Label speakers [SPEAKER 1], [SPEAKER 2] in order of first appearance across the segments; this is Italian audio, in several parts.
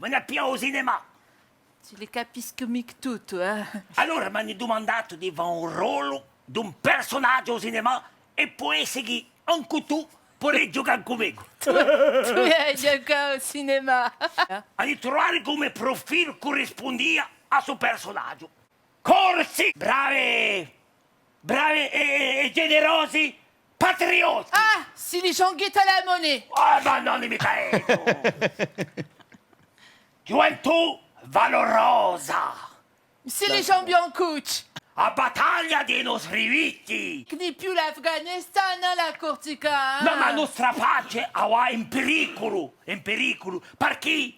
[SPEAKER 1] ma ne più al cinema.
[SPEAKER 2] Tu le capisco mica tutto, eh?
[SPEAKER 1] Allora mi hanno domandato di fare un ruolo di un personaggio al cinema e poi seguire anche tu per giocare con me.
[SPEAKER 2] Tu hai giocato al cinema.
[SPEAKER 1] A trovare come profilo corrispondia a suo personaggio. Corsi, brave e generosi patrioti.
[SPEAKER 2] Ah, si les gens guettent à la monnaie.
[SPEAKER 1] Ah, ma non mica gioventù valorosa.
[SPEAKER 2] C'est les gens bien couch.
[SPEAKER 1] A battaglia dei nostri vitti.
[SPEAKER 2] Ni più l'Afghanistan, hein, la Corsica.
[SPEAKER 1] No, ma la nostra pace è in pericolo, perché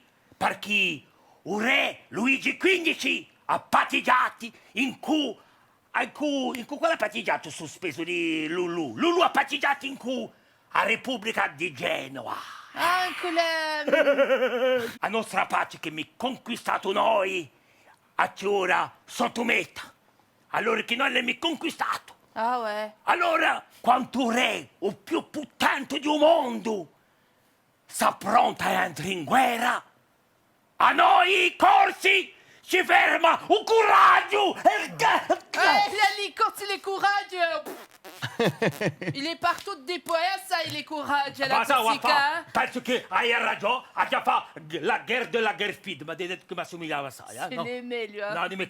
[SPEAKER 1] il re Luigi XV ha patteggiato in cui quale ha patteggiato sospeso di Lulu ha patteggiato in cui a Repubblica di Genova.
[SPEAKER 2] Anche la...
[SPEAKER 1] La nostra pace che mi conquistato noi, a che ora sottometta. Allora che noi l'abbiamo conquistato.
[SPEAKER 2] Ah ouais.
[SPEAKER 1] Allora, quanto re, o più potente di un mondo, sta pronta a entrare in guerra, a noi corsi ci ferma un coraggio!
[SPEAKER 2] La licorne, il est courageux. Il est partout déployé, ça, il est courageux, la Corsica.
[SPEAKER 1] Penso che hai ragione, ha già fatto la guerra della guerra speed, ma detto che mi assomigliava assai,
[SPEAKER 2] C'est
[SPEAKER 1] no?
[SPEAKER 2] les meilleurs.
[SPEAKER 1] No, dimmi